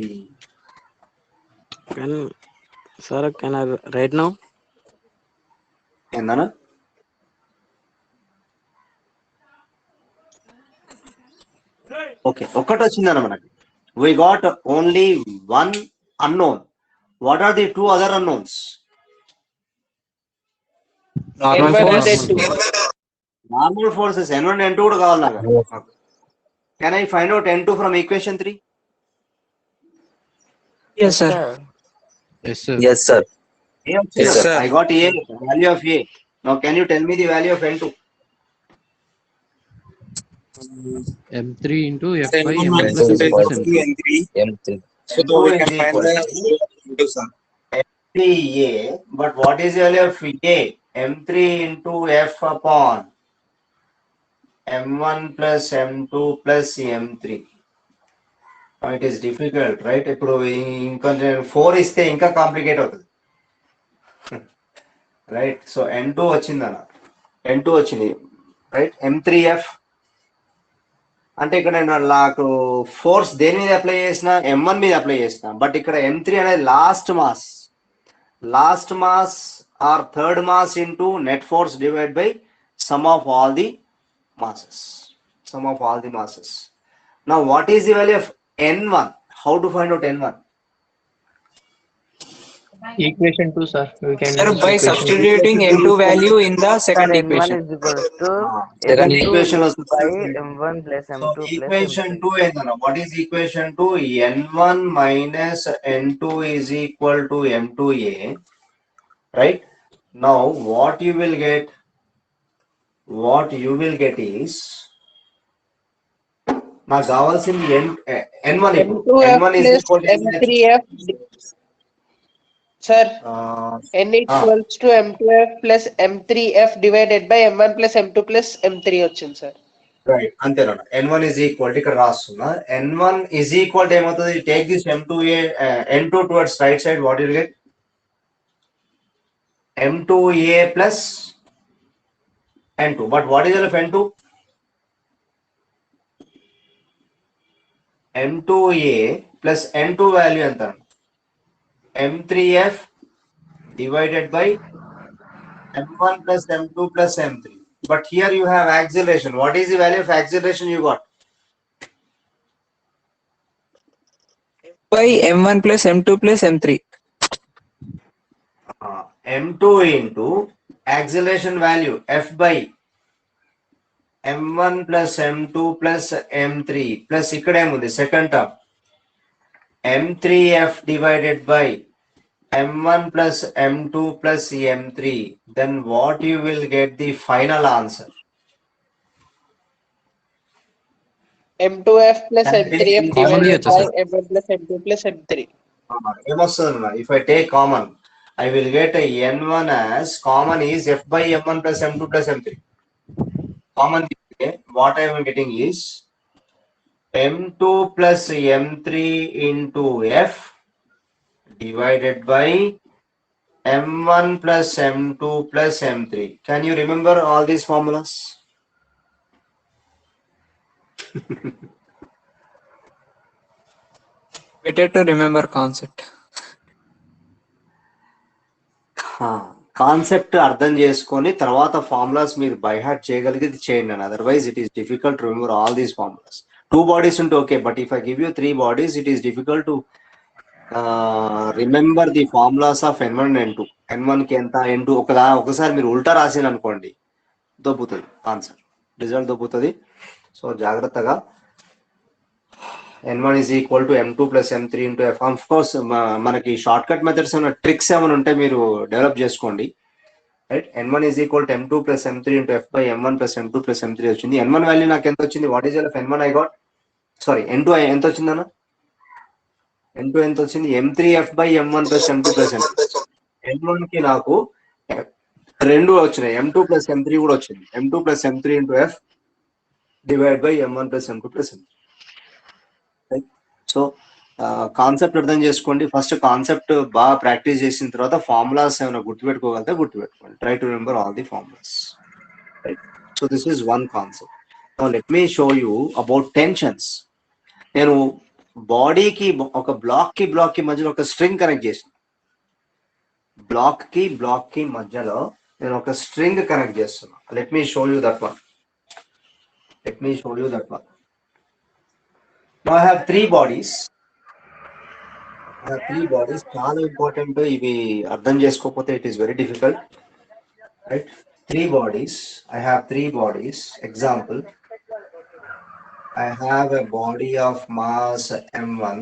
Can I write now? ఏందన్నా? Okay, ఒక్కటి వచ్చిందన్న మనకి. We got only one unknown. What are the two other unknowns? normal N1 force. and N2. Normal forces n1 n2 కూడా కావాలి నాకు. Can I find out n2 from equation 3? Yes, sir. Yes, sir. Yes, sir. Yes, sir. I got a, value of a. Now can you tell me the value of n2? M3 into F5 M1 plus M2 plus M3. M3. So we can find the m3a, but what is the value of a? m3 into f upon m1 plus m2 plus m3. It is difficult, right? ఇప్పుడు ఇంకా 4 ఇస్తే ఇంకా complicate అవుతుంది, right? So n2 వచ్చిందన్న, n2 వచ్చింది, right? m3f అంటే ఇక్కడ నేను నాకు ఫోర్స్ దేని మీద అప్లై చేసిన? m1 మీద అప్లై చేసిన, బట్ ఇక్కడ m3 అనేది last mass or third mass into net force divide by some of all the masses. Now what is the value of n1? How to find out n1? Equation 2, sir. We can Sir, use by equation substituting n2 value in the second N1 equation. is equals to Second M2 equation by M1 plus So M2 plus equation M3. 2 ఏంటన్నా? What is equation 2? n1 minus n2 is equal to m2a, right? Now what you will get is నాకు కావాల్సింది n1 ఇప్పుడు. M2F n1 is plus equal to M3F. Sir, n equals to M2F plus M3F divided by M1 plus M2 plus M3 వచ్చింది sir. Right, అంతేనా? n1 is equal to ఇక్కడ రాస్తున్నా. n1 is equal to ఏమవుతుంది? Take this m2a n2 towards right side. What you will get? m2a plus n2. But what is the value of n2? m2a plus n2 value ఎంత? m3f divided by m1 plus m2 plus m3. But here you have acceleration. What is the value of acceleration you got? By m1 plus m2 plus m3. M2 into acceleration value f by m1 plus m2 plus m3 plus ఇక్కడ ఏముంది second term m3f divided by m1 plus m2 plus m3, then what you will get the final answer? M2F plus That M3F is common divided చేయొచ్చా by sir? M1 plus M2 plus M3. If I take common, I will get a n1 as common is f by m1 plus m2 plus m3. Common, what I am getting is m2 plus m3 into f divided by m1 plus m2 plus m3. Can you remember all these formulas? Better to remember concept. Concept అర్థం చేసుకొని తర్వాత formulas మీరు by heart చేయగలిగేది చేయండి అని, otherwise it is difficult to remember all these formulas. 2 bodies ఉంటే okay, but if I give you 3 bodies it is difficult to remember the formulas of n1 and n2. n1 కి ఎంత, n2 ఒకసారి మీరు ఉల్టా రాసిన అనుకోండి దొబ్బుతుంది ఆన్సర్, రిజల్ట్ దొబ్బుతుంది. సో జాగ్రత్తగా n1 is equal to m2 plus m3 into f. Of course మనకి short cut methods ఏమైనా ట్రిక్స్ ఏమైనా ఉంటే మీరు డెవలప్ చేసుకోండి, right. n1 is equal to m2 plus m3 into f by m1 plus m2 plus m3 వచ్చింది. n1 value నాకు ఎంత వచ్చింది, what is L n1 I got, sorry n2 ఎంత వచ్చిందన్న, n2 ఎంత వచ్చింది, m3f by m1 plus m2 plus m3. n1 కి నాకు రెండు వచ్చినాయి, m2 plus m3 కూడా వచ్చింది. m2 plus m3 into f divided by m1 plus m2 plus m3. So concept అర్థం చేసుకోండి. ఫస్ట్ కాన్సెప్ట్ బాగా ప్రాక్టీస్ చేసిన తర్వాత ఫార్ములాస్ ఏమైనా గుర్తుపెట్టుకోగలితే గుర్తుపెట్టుకోండి. Try to remember all the formulas, right. So this is one concept. Now let me show you about tensions. నేను బాడీకి ఒక బ్లాక్ కి మధ్యలో ఒక స్ట్రింగ్ కనెక్ట్ చేసిన, బ్లాక్ కి మధ్యలో నేను ఒక స్ట్రింగ్ కనెక్ట్ చేస్తున్నా. Let me show you that one. Now I have 3 bodies. చాలా ఇంపార్టెంట్ ఇవి, అర్థం చేసుకోకపోతే it is very difficult, right. 3 bodies. I have 3 bodies. Example, I have a body of mass m1,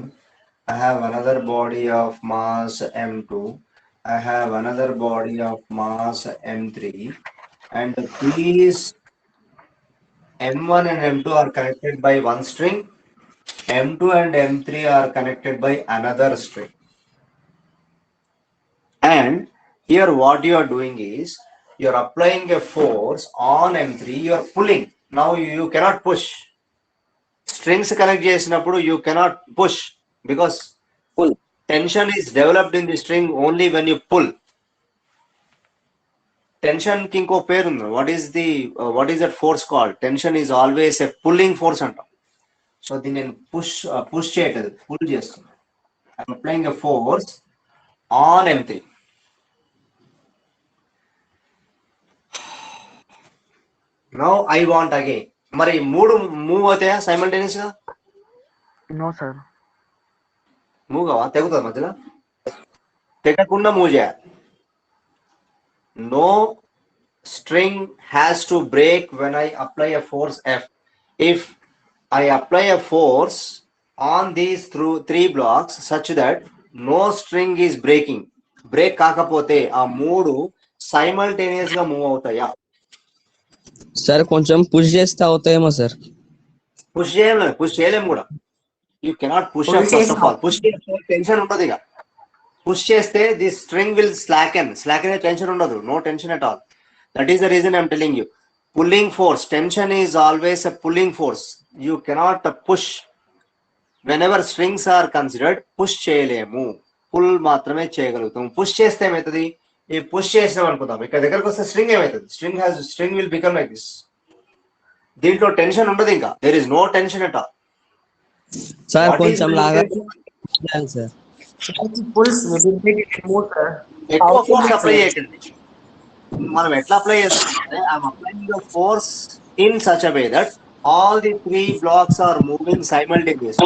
I have another body of mass m2, I have another body of mass m3, and these m1 and m2 are connected by one string, m2 and m3 are connected by another string. And here what you are doing is you are applying a force on m3, you are pulling. Now you cannot push. Strings connect చేసినప్పుడు you cannot push because Pull. tension is developed in the string only when you pull. Tension కి ఇంకో పేరు ఉంది. What is that force called? Tension is always a pulling force అంటాం. So దీన్ని నేను push చేయట్లేదు, pull చేస్తున్నాను. I'm applying a force on m3. Now I want again. మరి 3 మూవ్ అవుతాయా సైమల్టేనియస్ గా? No sir. మూవ్ కావా, తెగుతుంది మధ్యలో, తెగకుండా మూవ్ చేయాలి. No string has to break when I apply a force f. If I apply a force on these 3 blocks such that no string is breaking, break కాకపోతే ఆ 3 simultaneous గా move అవుతాయా? Sir కొంచెం పుష్ చేస్తే అవుతాయేమో sir. Push చేయలేము కూడా. You cannot push up. First of all push చేస్తే tension ఉండదు. ఇక పుష్ చేస్తే ది స్ట్రింగ్ విల్ స్లాకెన్ అయ్యే టెన్షన్ ఉండదు. No tension at all. That is the reason I'm telling you. Pulling force, tension is always a pulling force. You cannot push. Whenever strings are considered, push చేయలేము, pull మాత్రమే చేయగలుగుతాం. Push చేస్తే ఏమవుతుంది, ఈ push చేసినాం అనుకుందాం, ఇక్కడ దగ్గరకు వస్తే స్ట్రింగ్ ఏమవుతుంది, string will become like this. దీంట్లో టెన్షన్ ఉండదు, ఇంకా there is no tension at all. Sir కొంచెం లాగా సార్. ఎక్కువ ఫోర్స్ అప్లై చేయకండి. మనం ఎట్లా అప్లై చేస్తామంటే I'm applying the force in such a way that all the 3 blocks are moving simultaneous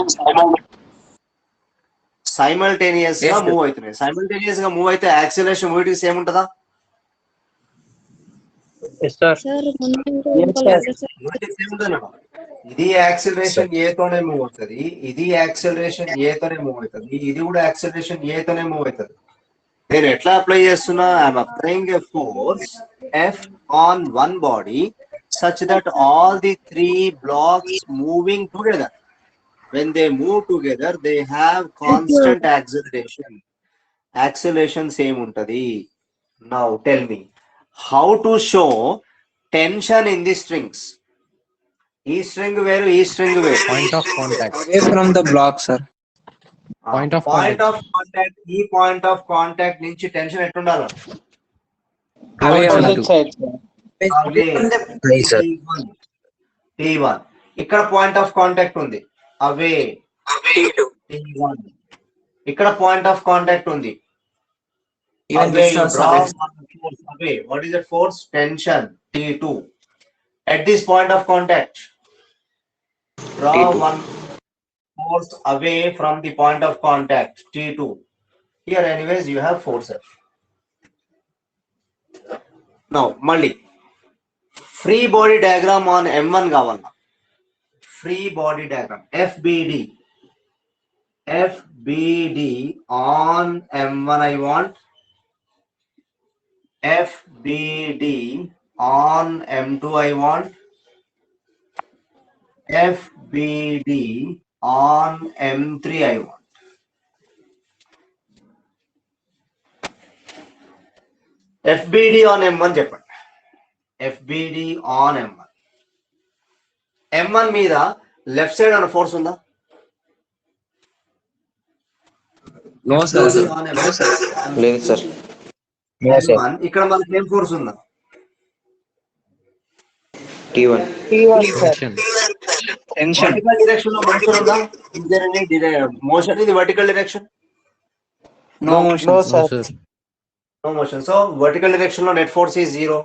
గా మూవ్ అవుతున్నాయి. సైమల్టేనియస్ గా మూవ్ అయితే యాక్సిలరేషన్ మూవ్ సేమ్ ఉంటుందా? Yes, sir. ఇది యాక్సిలరేషన్ ఏ తోనే మూవ్ అవుతుంది, ఇది యాక్సిలరేషన్ ఏ తోనే మూవ్ అవుతుంది, ఇది కూడా యాక్సిలరేషన్ ఏ తోనే మూవ్ అవుతుంది. నేను ఎట్లా అప్లై చేస్తున్నా? I'm applying a force F on one body such that all the three blocks moving together, when they move together, they have constant acceleration. Acceleration same untadi. Now tell me, how to show tension in the strings? ఈ string వేరు, ఈ string వేరు. Point of contact. Away from the block, sir. Point of point of contact, ఈ point of contact నుంచి tension ఎట్లుండాలి? Away on Opposite side, sir. Away. T1. ఇక్కడ point of contact ఉంది, away. T1. ఇక్కడ point of contact ఉంది, Even away. You distance draw away. one force away. What is that force? Tension. T2. At this point of contact, draw T2. one force away from the point of contact, T2. Here anyways you have forces. Now Mali, free body diagram on M1 kavala. Free body diagram, FBD. FBD on M1 I want. FBD on M2 I want. FBD on M3 I want. FBD on M1 చెప్పండి. FBD on M1. M1 మీద left side అన్న force ఉందా? No, sir. FBD on M1. లేదు sir. M1 ఇక్కడ మనకి ఏం force ఉందా? T1. T1, sir. Tension. Tension. Vertical direction లో మోషన్ ఉందా? Is there any motion in the vertical direction? No motion. No, No, sir. sir. No motion. So vertical direction lo net force is zero.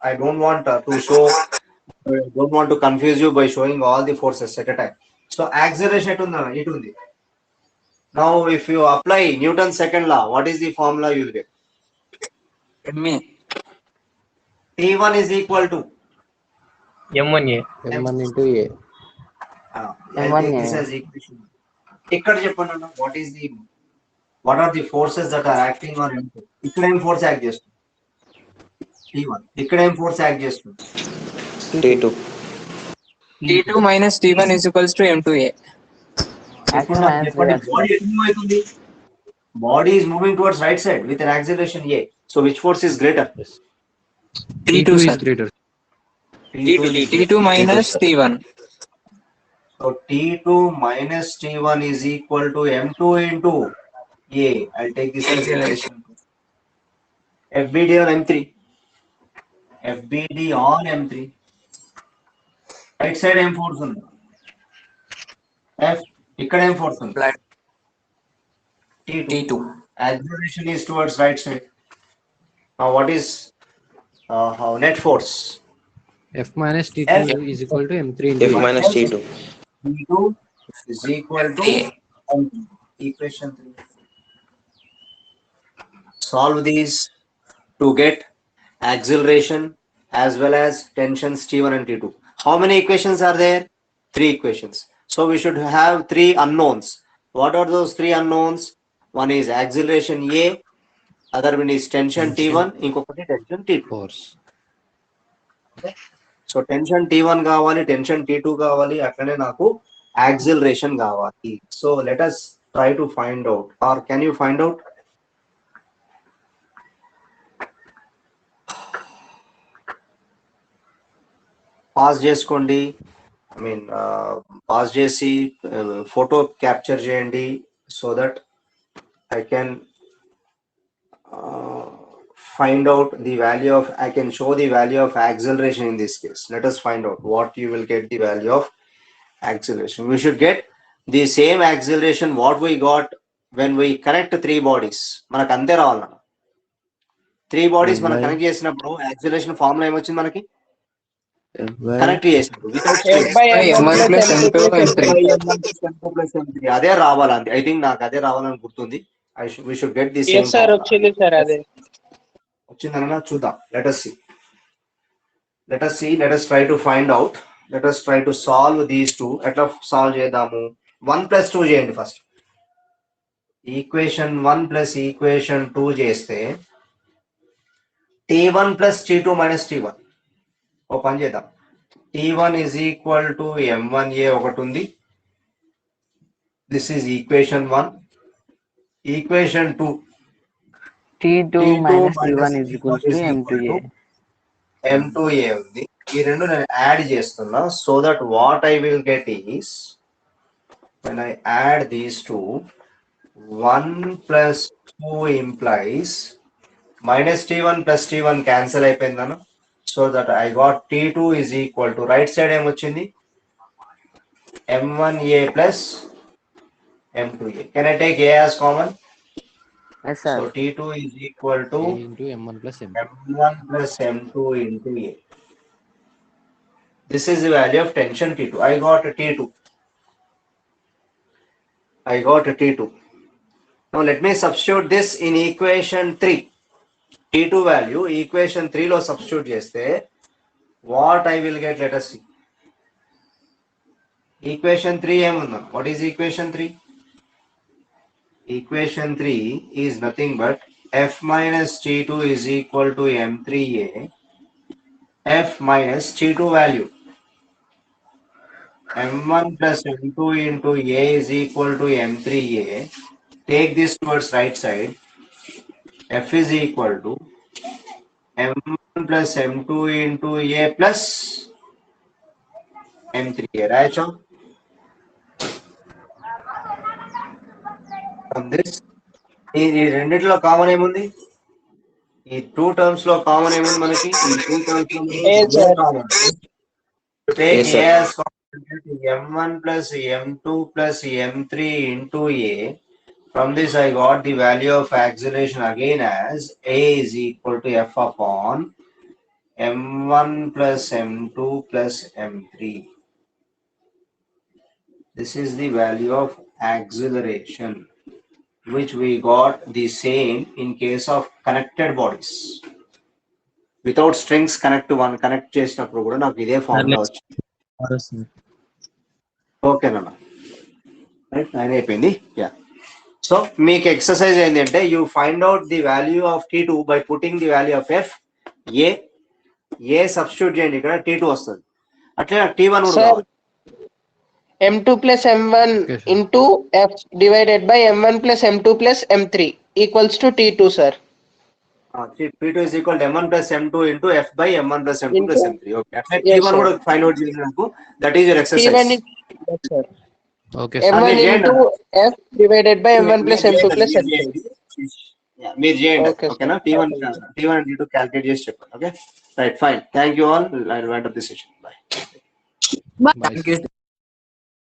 I don't want to show, don't want to confuse you by showing all the forces at a time. So acceleration it undi. Now if you apply Newton's second law, what is the formula you will get? MA. T1 is equal to M1A. M1 into A. I M1 take this as equation. ఇక్కడ చెప్పండి, what are the forces that are acting on M2? ఇక్కడ ఏం force act చేస్తుంది? T1. ఇక్కడ ఏం force act చేస్తుంది? T2. T2 minus T1 is equals to M2A. Action minus reaction. Body ఎటు move అవుతుంది? Body is moving towards right side with an acceleration A. So which force is greater? T2, is sir. greater. T2 minus T1. So T2 minus T1 is equal to M2 into A. I'll take this as acceleration. FBD on M3. FBD on M3. Right side M force ఉంది. F ఇక్కడ M force ఉంది. T2. Acceleration is towards right side. Now what is net force? F minus T2 F. is equal to M3 into F A. minus T2. T2 is equal to equation 3. Solve these to get acceleration as well as tensions T1 and T2. How many equations are there? 3 equations. So we should have 3 unknowns. What are those 3 unknowns? One is acceleration A, other one is tension T1, ఇంకొకటి tension T2. Force. So tension T1 కావాలి, tension T2 కావాలి, అట్లనే నాకు acceleration కావాలి. So let us try to find out, or can you find out? Pause చేసుకోండి, I mean pause చేసి photo capture చేయండి, so that I can find out the value of, I can show the value of acceleration in this case. Let us find out what you will get the value of acceleration. We should get the same acceleration what we got when we connect 3 bodies. మనకు అంతే రావాలన్న 3 bodies మనం connect చేసినప్పుడు acceleration formula ఏమొచ్చింది మనకి? Connect చేసినప్పుడు M1 plus M2 M3. అదే రావాలండి. ఐ థింక్ నాకు అదే రావాలని గుర్తుంది. We should get the same. Yes, sir. వచ్చింది సార్ అదే. వచ్చిందన్న చూద్దాం. Let us see. let us see, let us try to find out, let us try to solve these two. ఎట్లా సాల్వ్ చేద్దాము? 1 + 2 చేయండి ఫస్ట్. ఈక్వేషన్ 1 + ఈక్వేషన్ 2 చేస్తే t1 + t2 - t1. ఓ పని చేద్దాం. t1 = m1a ఒకటి ఉంది. This is equation 1. Equation 2 T2 minus T1 is equals to M2A. M2A ఉంది. ఈ రెండు నేను యాడ్ చేస్తున్నా. So that what I will get is when I add these two, 1 + 2 implies minus t1 + t1 cancel అయిపోయిందను. So that I got t2 = right side ఏమొచ్చింది? m1a + m2a. Can I take a as common? Yes, sir. So t2 = A into M1 plus M2. m1 + m2 into a. This is the value of tension T2. I got T2. Now let me substitute this in equation 3. T2 value equation 3 lo substitute cheste what I will get, let us see. Equation 3 emunda. What is equation 3? Equation 3 is nothing but f minus T2 = m3a. F minus T2 value m1 + m2 into a is equal to m3a. Take this towards right side. F is equal to m1 + m2 into a plus m3a. Right? From this, ఈ రెండిట్లో common ఏముంది? ఈ 2 terms లో common ఏముంది మనకి? ఈ 2 terms లో common. Take Yes, sir. a as common. M1 + m2 + m3 into a. From this I got the value of acceleration again as a is equal to f upon m1 + m2 + m3. This is the value of acceleration which we got the same in case of connected bodies. Without strings connect to one, connect చేసినప్పుడు కూడా నాకు ఇదే formula వచ్చింది. ఓకేనా? Right, 9 అయిపోయింది. Yeah. So మీకు exercise ఏంటంటే you find out the value of T2 by putting the value of F. A substitute చేయండి, ఇక్కడ T2 వస్తుంది. అట్లే T1 కూడా కావాలి. M2 + M1 Okay, sir. into F divided by M1 + M2 + M3 equals to T2, sir. P2 = m1 + m2 into F by m1 + m2 + m3. Okay, అట్లే Yes, T1 sir. కూడా find out చేసినందుకు that is your T1 exercise. is yes, sir. Okay, sir. M1 into F divided by M1 + M2 + M3. మీరు చేయండి. Okay, sir. ఓకేనా? T1 and T2 calculate చేసి చెప్పండి. Okay, right, fine. Thank you all. I will wind up the session. By. Bye, sir.